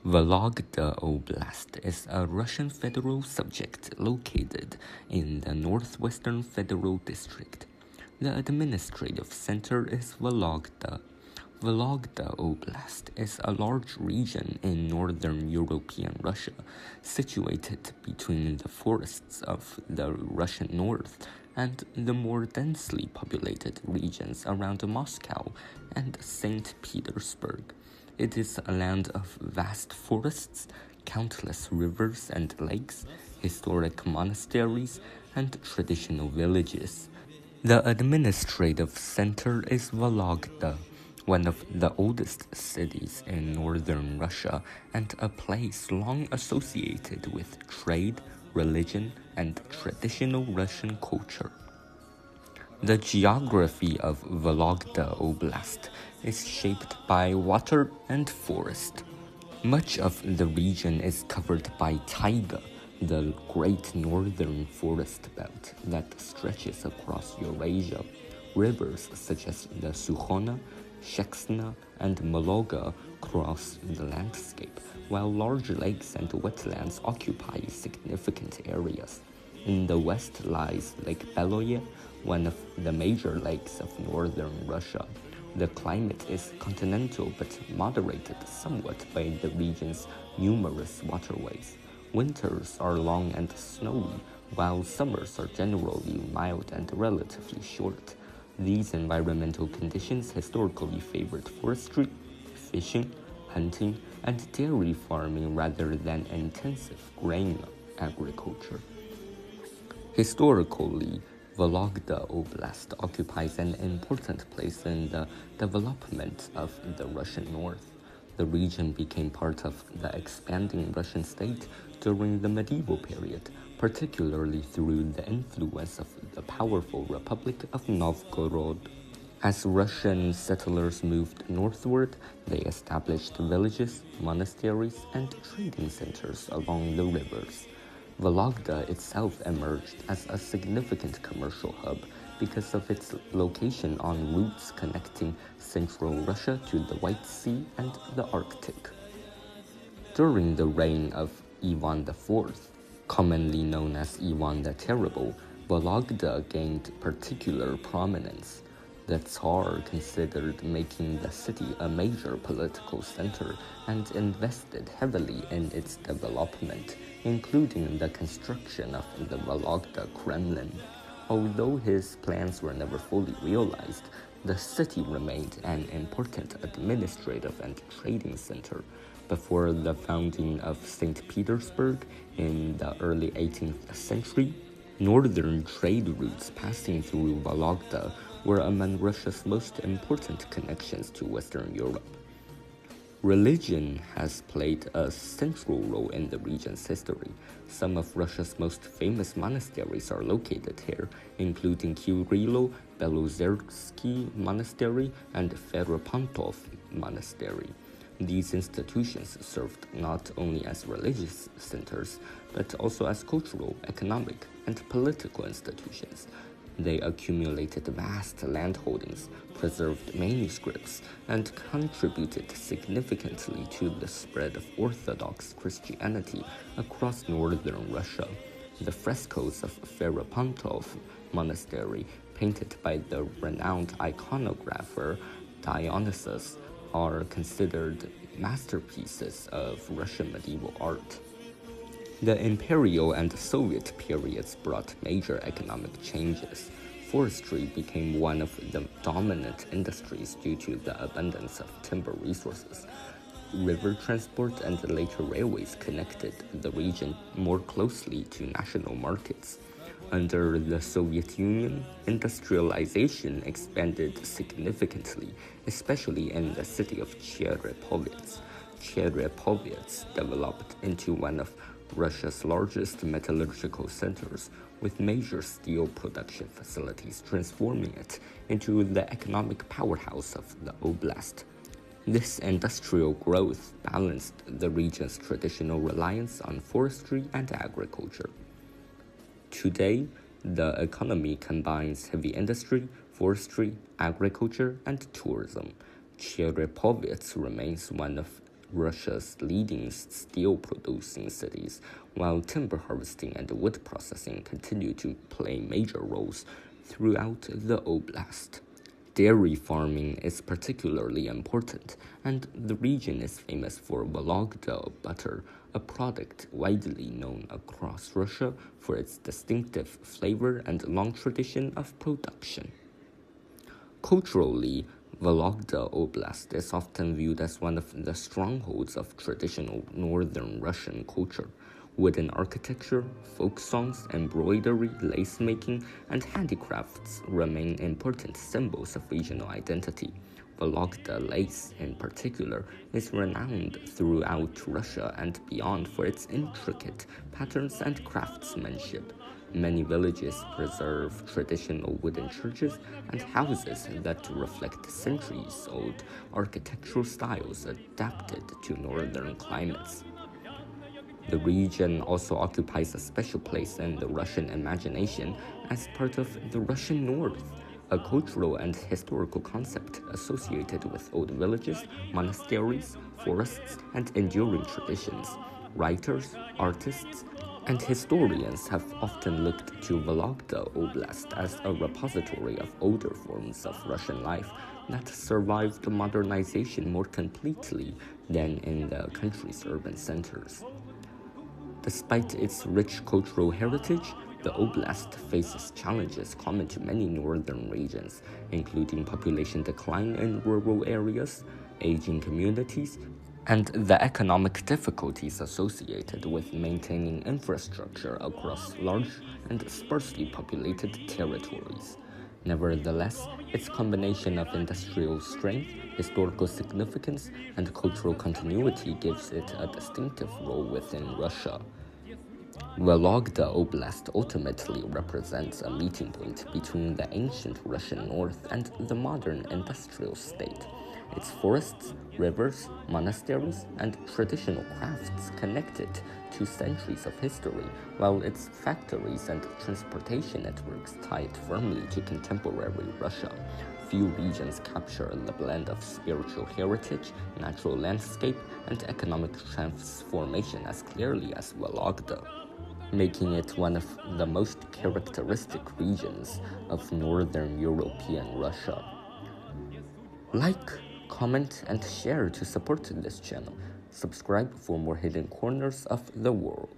Vologda Oblast is a Russian federal subject located in the Northwestern Federal District. The administrative center is Vologda. Vologda Oblast is a large region in northern European Russia, situated between the forests of the Russian north and the more densely populated regions around Moscow and St. Petersburg. It is a land of vast forests, countless rivers and lakes, historic monasteries, and traditional villages. The administrative center is Vologda, one of the oldest cities in northern Russia and a place long associated with trade, religion, and traditional Russian culture. The geography of Vologda Oblast is shaped by water and forest. Much of the region is covered by taiga, the great northern forest belt that stretches across Eurasia. Rivers such as the Sukhona, Sheksna, and Volga cross the landscape, while large lakes and wetlands occupy significant areas. In the west lies Lake Beloye, one of the major lakes of northern Russia. The climate is continental but moderated somewhat by the region's numerous waterways. Winters are long and snowy, while summers are generally mild and relatively short. These environmental conditions historically favored forestry, fishing, hunting, and dairy farming rather than intensive grain agriculture. Historically, Vologda Oblast occupies an important place in the development of the Russian North. The region became part of the expanding Russian state during the medieval period, particularly through the influence of the powerful Republic of Novgorod. As Russian settlers moved northward, they established villages, monasteries, and trading centers along the rivers. Vologda itself emerged as a significant commercial hub because of its location on routes connecting central Russia to the White Sea and the Arctic. During the reign of Ivan IV, commonly known as Ivan the Terrible, Vologda gained particular prominence. The Tsar considered making the city a major political center and invested heavily in its development, including the construction of the Vologda Kremlin. Although his plans were never fully realized, the city remained an important administrative and trading center. Before the founding of St. Petersburg in the early 18th century, northern trade routes passing through Vologda were among Russia's most important connections to Western Europe. Religion has played a central role in the region's history. Some of Russia's most famous monasteries are located here, including Kirilo Belozersky Monastery and Feropontov Monastery. These institutions served not only as religious centers, but also as cultural, economic, and political institutions. They accumulated vast landholdings, preserved manuscripts, and contributed significantly to the spread of Orthodox Christianity across northern Russia. The frescoes of Feropontov Monastery, painted by the renowned iconographer Dionysius, are considered masterpieces of Russian medieval art. The imperial and Soviet periods brought major economic changes. Forestry became one of the dominant industries due to the abundance of timber resources. River transport and later railways connected the region more closely to national markets. Under the Soviet Union, industrialization expanded significantly, especially in the city of Cherepovets. Cherepovets developed into one of Russia's largest metallurgical centers, with major steel production facilities transforming it into the economic powerhouse of the oblast. This industrial growth balanced the region's traditional reliance on forestry and agriculture. Today, the economy combines heavy industry, forestry, agriculture, and tourism. Cherepovets remains one of Russia's leading steel-producing cities, while timber harvesting and wood processing continue to play major roles throughout the oblast. Dairy farming is particularly important, and the region is famous for Vologda butter, a product widely known across Russia for its distinctive flavor and long tradition of production. Culturally, Vologda Oblast is often viewed as one of the strongholds of traditional northern Russian culture. Wooden architecture, folk songs, embroidery, lace making, and handicrafts remain important symbols of regional identity. Vologda lace, in particular, is renowned throughout Russia and beyond for its intricate patterns and craftsmanship. Many villages preserve traditional wooden churches and houses that reflect centuries-old architectural styles adapted to northern climates. The region also occupies a special place in the Russian imagination as part of the Russian North, a cultural and historical concept associated with old villages, monasteries, forests, and enduring traditions. Writers, artists, and historians have often looked to Vologda Oblast as a repository of older forms of Russian life that survived modernization more completely than in the country's urban centers. Despite its rich cultural heritage, the oblast faces challenges common to many northern regions, including population decline in rural areas, aging communities, and the economic difficulties associated with maintaining infrastructure across large and sparsely populated territories. Nevertheless, its combination of industrial strength, historical significance, and cultural continuity gives it a distinctive role within Russia. Vologda Oblast ultimately represents a meeting point between the ancient Russian North and the modern industrial state. Its forests, rivers, monasteries, and traditional crafts connect it to centuries of history, while its factories and transportation networks tie it firmly to contemporary Russia. Few regions capture the blend of spiritual heritage, natural landscape, and economic transformation as clearly as Vologda, making it one of the most characteristic regions of northern European Russia. Like, comment, and share to support this channel. Subscribe for more hidden corners of the world.